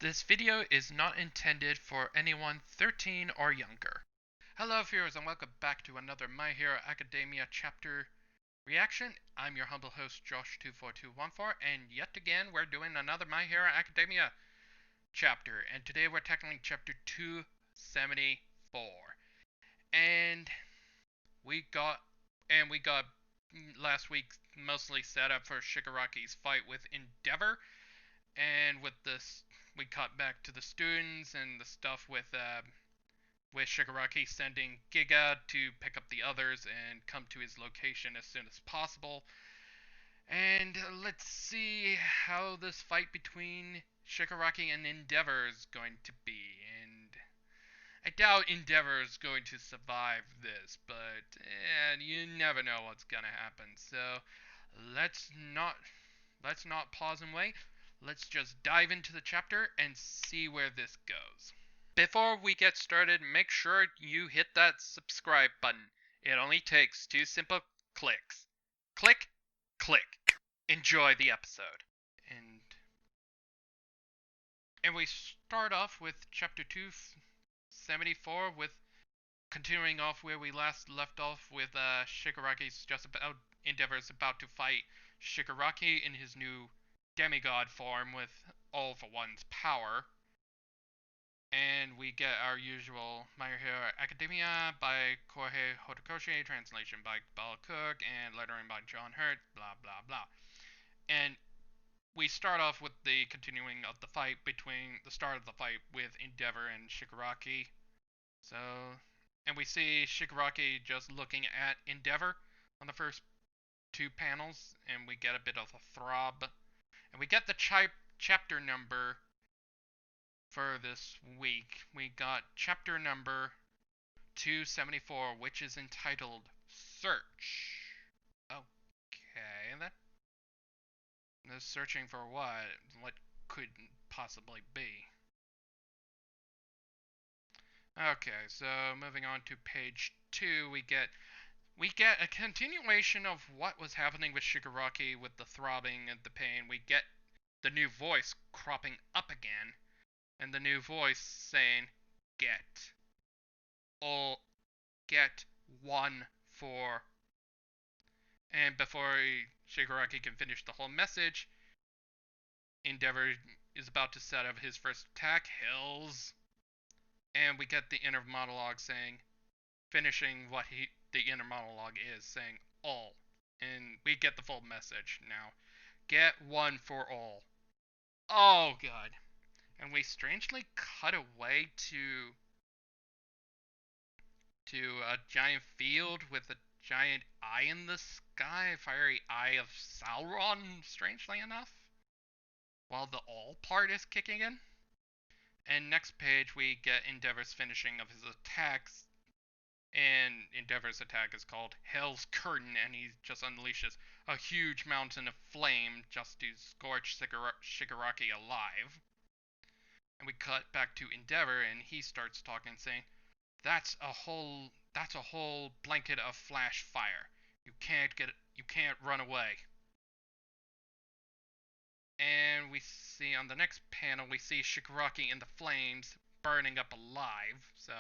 This video is not intended for anyone 13 or younger. Hello viewers and welcome back to another My Hero Academia chapter reaction. I'm your humble host Josh24214 and yet again we're doing another My Hero Academia chapter, and today we're tackling chapter 274. And we got last week mostly set up for Shigaraki's fight with Endeavor, and with this we cut back to the students and the stuff with Shigaraki sending Giga to pick up the others and come to his location as soon as possible. And let's see how this fight between Shigaraki and Endeavor is going to be. And I doubt Endeavor is going to survive this, but you never know what's gonna happen. So let's not pause and wait. Let's just dive into the chapter and see where this goes. Before we get started, make sure you hit that subscribe button. It only takes 2 simple clicks. Click, click. Enjoy the episode. And we start off with chapter 274 with continuing off where we last left off with Endeavor's about to fight Shigaraki in his new demigod form with All for One's power. And we get our usual My Hero Academia by Horikoshi, translation by Bala Cook, and lettering by John Hurt, blah blah blah. And we start off with the continuing of the fight with Endeavor and Shigaraki. And we see Shigaraki just looking at Endeavor on the first 2 panels, and we get a bit of a throb. And we get the chapter number for this week. We got chapter number 274, which is entitled Search. Okay, that's searching for what? What could possibly be? Okay, so moving on to page 2, we get a continuation of what was happening with Shigaraki with the throbbing and the pain. We get the new voice cropping up again, and the new voice saying, get one for. And before Shigaraki can finish the whole message, Endeavor is about to set up his first attack, Hills. And we get the inner monologue saying, finishing what the inner monologue is, saying all. And we get the full message now. Get one for all. Oh god. And we strangely cut away to a giant field with a giant eye in the sky, a fiery eye of Sauron, strangely enough, while the all part is kicking in. And next page we get Endeavor's finishing of his attacks, and Endeavor's attack is called Hell's Curtain, and he just unleashes a huge mountain of flame just to scorch Shigaraki alive. And we cut back to Endeavor, and he starts talking, saying, That's a whole blanket of flash fire. You can't run away. And we see on the next panel, we see Shigaraki in the flames, burning up alive. So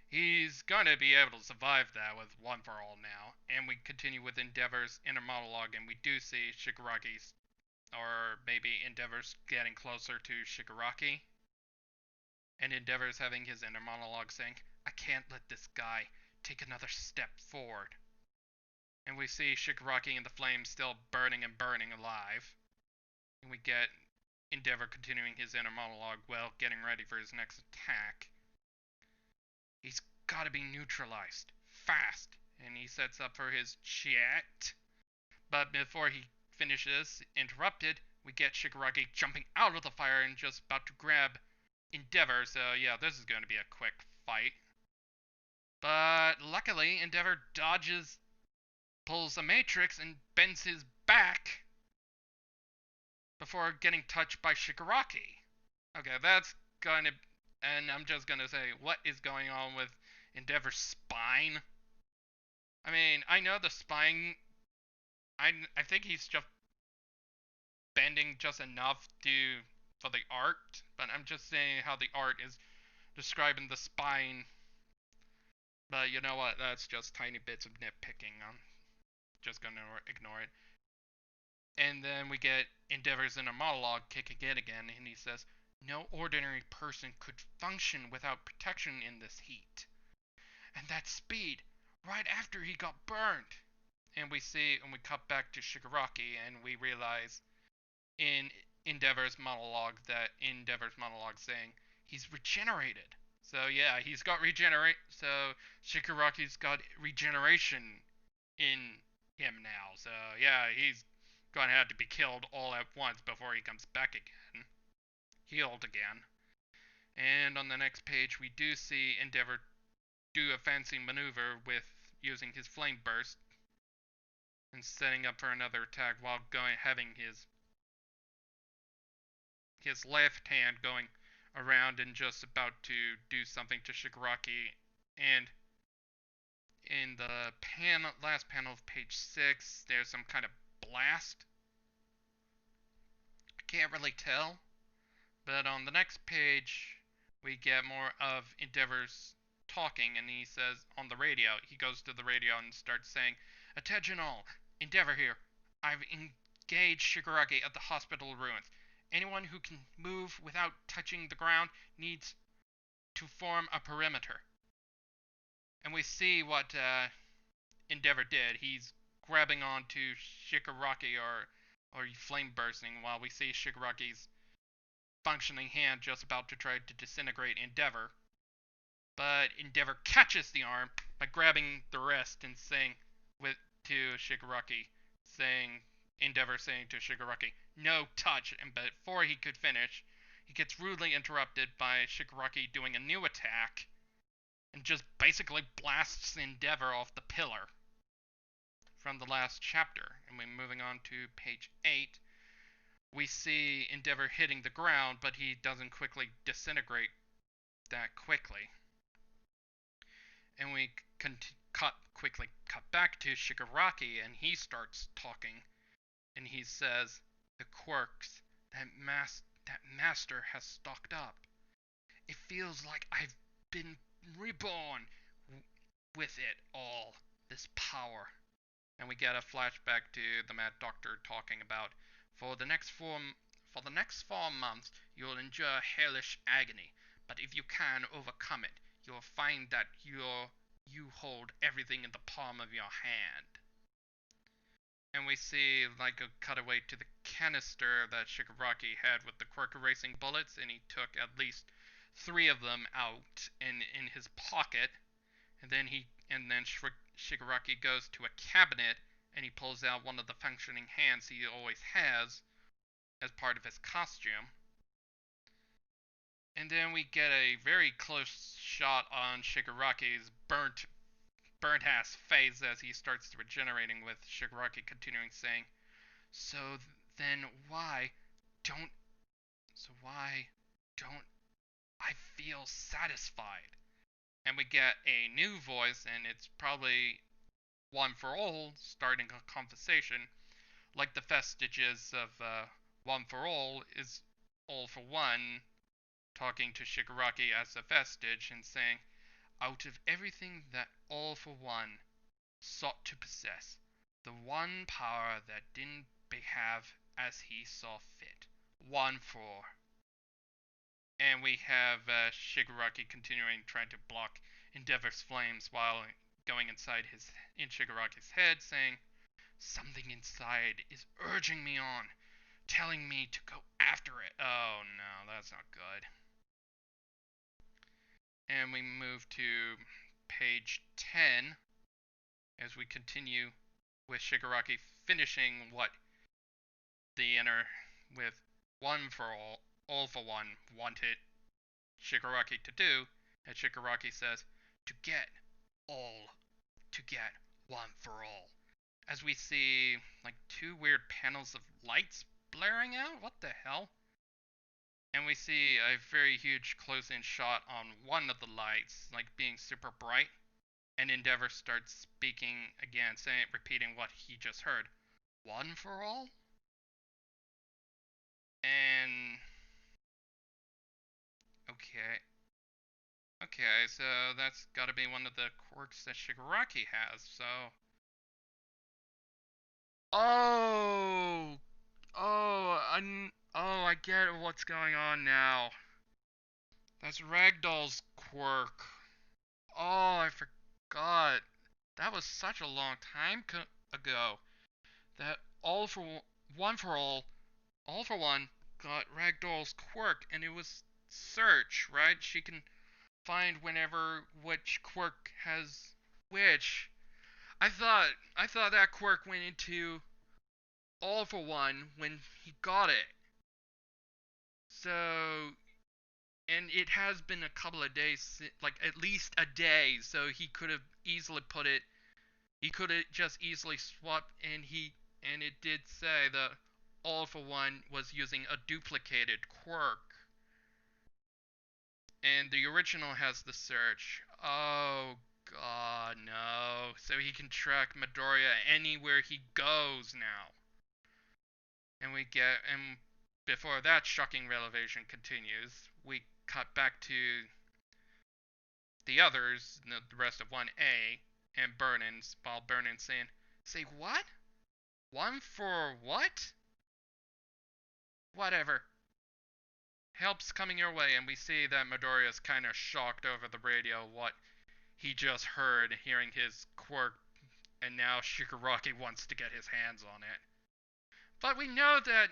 he's gonna be able to survive that with one for all now. And we continue with Endeavor's inner monologue, and we do see Shigaraki's, or maybe Endeavor's getting closer to Shigaraki. And Endeavor's having his inner monologue saying, I can't let this guy take another step forward. And we see Shigaraki in the flames still burning and burning alive. And we get Endeavor continuing his inner monologue while getting ready for his next attack. He's gotta be neutralized. Fast. And he sets up for his chat. But before he finishes, interrupted, we get Shigaraki jumping out of the fire and just about to grab Endeavor. So yeah, this is going to be a quick fight. But luckily, Endeavor pulls a matrix and bends his back before getting touched by Shigaraki. Okay, and I'm just gonna say, what is going on with Endeavor's spine? I mean, I know the spine, I think he's just bending just enough to for the art, but I'm just saying how the art is describing the spine. But you know what? That's just tiny bits of nitpicking. I'm just gonna ignore it. And then we get Endeavor's inner monologue kicking in again, and he says, "No ordinary person could function without protection in this heat. And that speed, right after he got burned." And we cut back to Shigaraki, and we realize in Endeavor's monologue saying he's regenerated. So yeah, he's got regenerate. So Shigaraki's got regeneration in him now. So yeah, he's gonna have to be killed all at once before he comes back again, healed again. And on the next page, we do see Endeavor do a fancy maneuver with using his flame burst and setting up for another attack while having his left hand going around and just about to do something to Shigaraki. And in the last panel of page 6, there's some kind of blast. I can't really tell. But on the next page, we get more of Endeavor's talking, and he says on the radio, he goes to the radio and starts saying, "Attention all, Endeavor here. I've engaged Shigaraki at the hospital ruins. Anyone who can move without touching the ground needs to form a perimeter." And we see what Endeavor did. He's grabbing onto Shigaraki or flame bursting while we see Shigaraki's functioning hand just about to try to disintegrate Endeavor. But Endeavor catches the arm by grabbing the wrist and saying to Shigaraki, Endeavor saying to Shigaraki, "No touch," and before he could finish, he gets rudely interrupted by Shigaraki doing a new attack and just basically blasts Endeavor off the pillar from the last chapter. And we're moving on to page 8. We see Endeavor hitting the ground, but he doesn't quickly disintegrate that quickly. And we quickly cut back to Shigaraki, and he starts talking, and he says, "The quirks that master has stocked up. It feels like I've been reborn with it all, this power." And we get a flashback to the Mad Doctor talking about, for the next 4 months, you'll endure hellish agony, but if you can overcome it, you'll find that you hold everything in the palm of your hand. And we see like a cutaway to the canister that Shigaraki had with the quirk erasing bullets, and he took at least 3 of them out in his pocket. And then Shigaraki goes to a cabinet and he pulls out one of the functioning hands he always has as part of his costume. And then we get a very close shot on Shigaraki's burnt ass face as he starts regenerating, with Shigaraki continuing saying, "So then don't why don't I feel satisfied?" And we get a new voice, and it's probably One for All starting a conversation, like the vestiges of One for All is All for One, talking to Shigaraki as a vestige and saying, "Out of everything that All for One sought to possess, the one power that didn't behave as he saw fit. One for." And we have Shigaraki continuing trying to block Endeavor's flames while going in Shigaraki's head, saying, "Something inside is urging me on, telling me to go after it." Oh no, that's not good. And we move to page 10 as we continue with Shigaraki finishing what the inner with One for All for One wanted Shigaraki to do, and Shigaraki says, to get one for all. As we see like 2 weird panels of lights blaring out. What the hell? And we see a very huge close-in shot on one of the lights, like being super bright. And Endeavor starts speaking again, repeating what he just heard. One for all? And Okay. Okay, so that's gotta be one of the quirks that Shigaraki has, so. Oh! I get what's going on now. That's Ragdoll's quirk. Oh, I forgot. That was such a long time ago. That one for all for one, got Ragdoll's quirk, and it was search, right? She can find whenever which quirk has which. I thought that quirk went into all for one when he got it. So, and it has been a couple of days, like at least a day, so he could have easily put it. He could have just easily swapped, and it did say that all for one was using a duplicated quirk. And the original has the search. Oh god, no. So he can track Midoriya anywhere he goes now. And before that shocking revelation continues, we cut back to the others, the rest of 1A, and while Burnen's saying, say what? One for what? Whatever. Help's coming your way, and we see that Midoriya's kind of shocked over the radio what he just heard, hearing his quirk, and now Shigaraki wants to get his hands on it. But we know that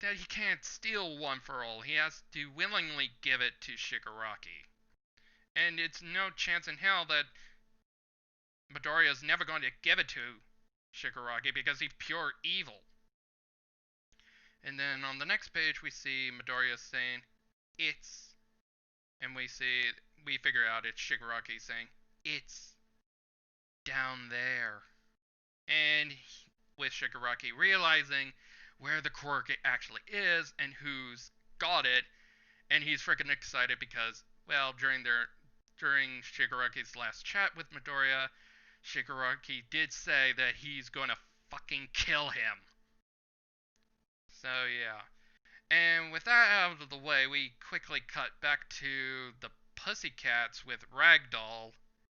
he can't steal One for All. He has to willingly give it to Shigaraki. And it's no chance in hell that Midoriya's never going to give it to Shigaraki because he's pure evil. And then on the next page we see Midoriya saying, it's, and we figure out it's Shigaraki saying, it's down there. And with Shigaraki realizing where the quirk actually is and who's got it, and he's freaking excited because, well, during Shigaraki's last chat with Midoriya, Shigaraki did say that he's going to fucking kill him. So yeah. And with that out of the way, we quickly cut back to the Pussycats with Ragdoll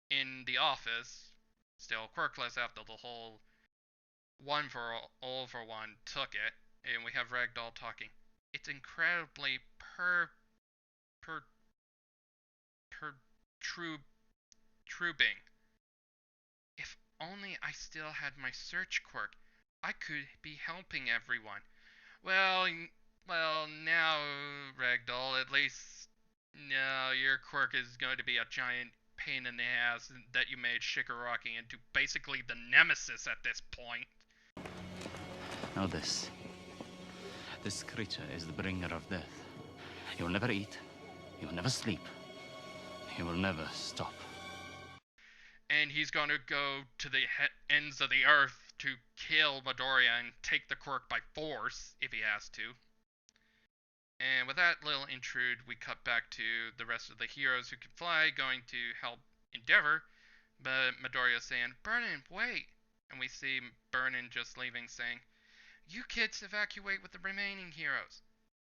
in the office, still quirkless after the whole One for All for One took it, and we have Ragdoll talking. It's incredibly per per per troubing. If only I still had my search quirk, I could be helping everyone. Well, now, Ragdoll, at least no, your quirk is going to be a giant pain in the ass that you made Shigaraki into basically the nemesis at this point. Know this. This creature is the bringer of death. He will never eat. He will never sleep. He will never stop. And he's going to go to the ends of the earth to kill Midoriya and take the quirk by force if he has to. And with that little intrude, we cut back to the rest of the heroes who can fly going to help Endeavor. But Midoriya's saying, Burnin, wait! And we see Burnin just leaving saying, you kids evacuate with the remaining heroes.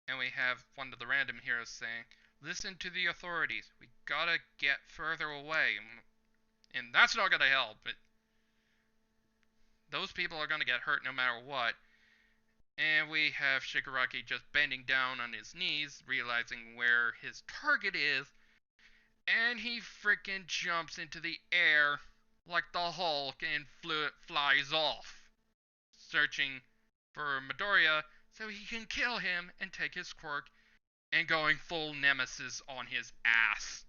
And we have one of the random heroes saying, listen to the authorities. We gotta get further away. And that's not gonna help. But those people are gonna get hurt no matter what. And we have Shigaraki just bending down on his knees, realizing where his target is. And he freaking jumps into the air like the Hulk and flies off, searching for Midoriya so he can kill him and take his quirk, and going full nemesis on his ass.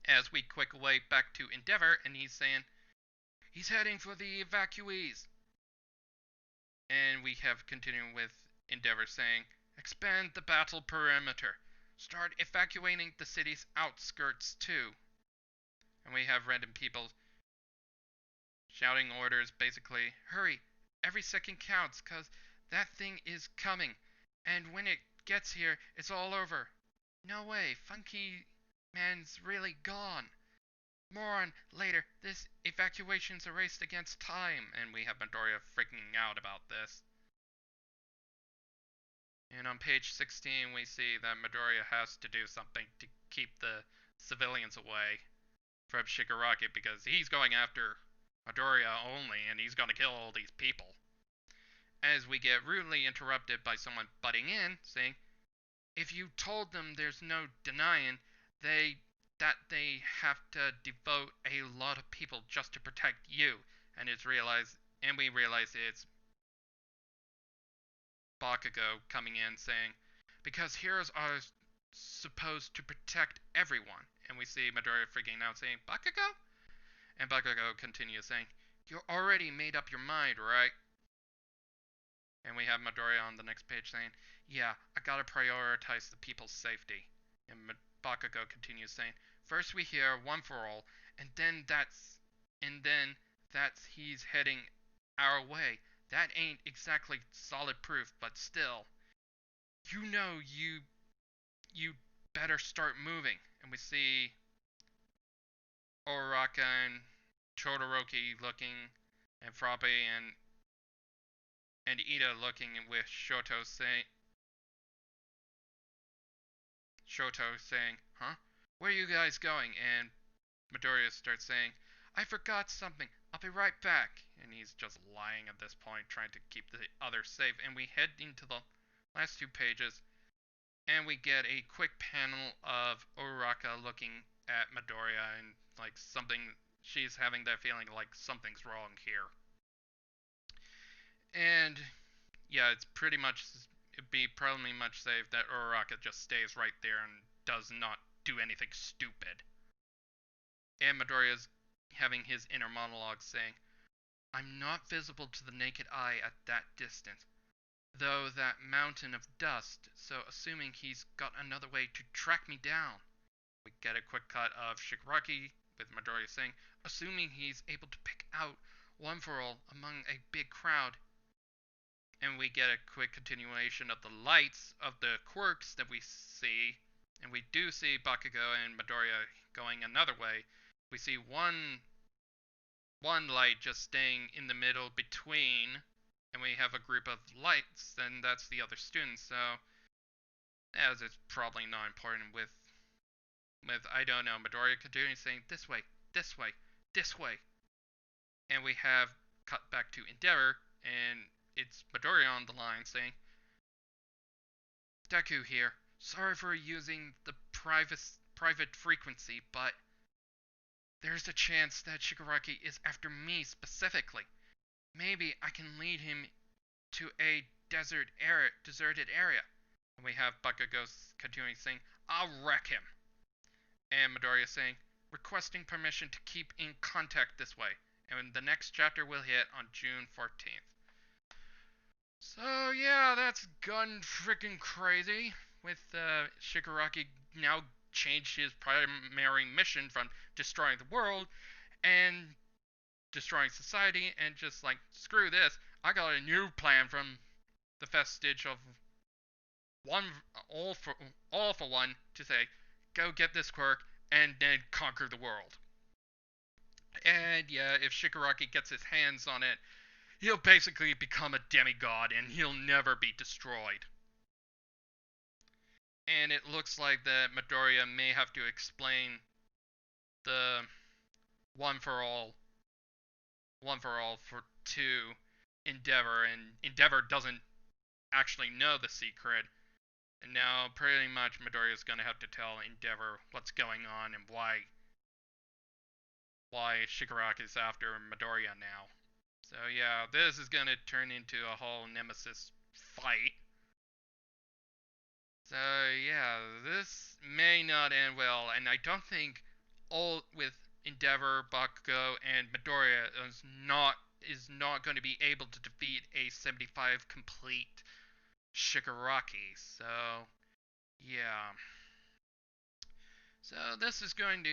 As we quick away back to Endeavor, and he's saying, he's heading for the evacuees. And we have continuing with Endeavor saying, expand the battle perimeter. Start evacuating the city's outskirts too. And we have random people shouting orders basically, hurry, every second counts, cause that thing is coming. And when it gets here, it's all over. No way, Funky Man's really gone. More on later, this evacuation's a race against time. And we have Midoriya freaking out about this. And on page 16, we see that Midoriya has to do something to keep the civilians away from Shigaraki because he's going after Midoriya only and he's going to kill all these people. As we get rudely interrupted by someone butting in, saying, if you told them there's no denying they have to devote a lot of people just to protect you, and we realize it's Bakugo coming in saying, because heroes are supposed to protect everyone. And we see Midoriya freaking out saying, Bakugo? And Bakugo continues saying, you already made up your mind, right? And we have Midoriya on the next page saying, yeah, I gotta prioritize the people's safety. And Bakugo continues saying, first we hear one for all, and then that's he's heading our way. That ain't exactly solid proof, but still, you better start moving. And we see Oraka and Todoroki looking, and Frappe and Ida looking with Shoto saying, huh? Where are you guys going? And Midoriya starts saying, I forgot something. I'll be right back. And he's just lying at this point, trying to keep the others safe. And we head into the last two pages, and we get a quick panel of Uraka looking at Midoriya and like something, she's having that feeling like something's wrong here. And yeah, it'd be probably much safe that Uraka just stays right there and does not do anything stupid. And Midoriya's having his inner monologue saying, I'm not visible to the naked eye at that distance, though that mountain of dust, so assuming he's got another way to track me down. We get a quick cut of Shigaraki with Midoriya saying, assuming he's able to pick out one for all among a big crowd. And we get a quick continuation of the lights of the quirks that we see. And we do see Bakugo and Midoriya going another way. We see one light just staying in the middle between, and we have a group of lights, and that's the other students. So, as it's probably not important with I don't know, Midoriya continuing saying this way, this way, this way, and we have cut back to Endeavor, and it's Midoriya on the line saying, Deku here. Sorry for using the private frequency, but there's a chance that Shigaraki is after me specifically. Maybe I can lead him to a deserted area. And we have Bakugo continuing saying, I'll wreck him. And Midoriya saying, requesting permission to keep in contact this way. And the next chapter will hit on June 14th. So yeah, that's gun freaking crazy. With Shigaraki now changed his primary mission from destroying the world and destroying society and just like, screw this, I got a new plan from the vestige of one all for one to say, go get this quirk and then conquer the world. And yeah, if Shigaraki gets his hands on it, he'll basically become a demigod and he'll never be destroyed. And it looks like that Midoriya may have to explain the one for all for to Endeavor, and Endeavor doesn't actually know the secret. And now pretty much Midoriya's gonna have to tell Endeavor what's going on and why Shigaraki's after Midoriya now. So yeah, this is gonna turn into a whole nemesis fight. So yeah, this may not end well, and I don't think all with Endeavor, Bakugo, and Midoriya is not going to be able to defeat a 75 complete Shigaraki. So yeah. So this is getting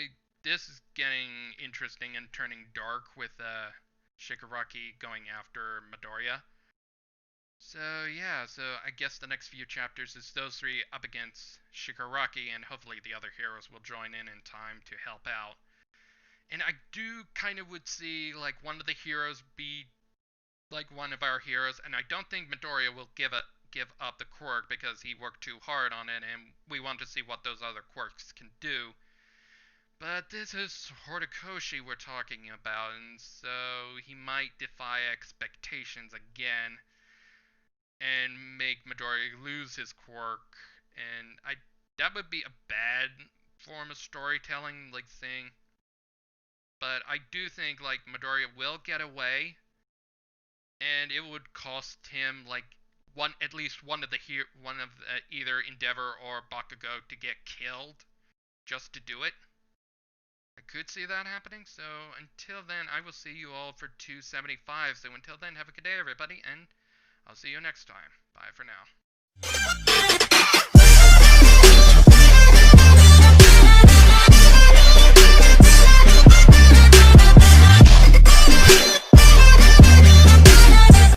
interesting and turning dark with Shigaraki going after Midoriya. So yeah, so I guess the next few chapters is those three up against Shigaraki, and hopefully the other heroes will join in time to help out. And I do kind of would see like one of the heroes be like one of our heroes, and I don't think Midoriya will give up the quirk because he worked too hard on it, and we want to see what those other quirks can do. But this is Horikoshi we're talking about, and so he might defy expectations again and make Midori lose his quirk. And that would be a bad form of storytelling, like saying. But I do think like Midori will get away, and it would cost him like at least one of either Endeavor or Bakugo to get killed just to do it. I could see that happening. So until then, I will see you all for 275. So until then, have a good day, everybody, and I'll see you next time. Bye for now.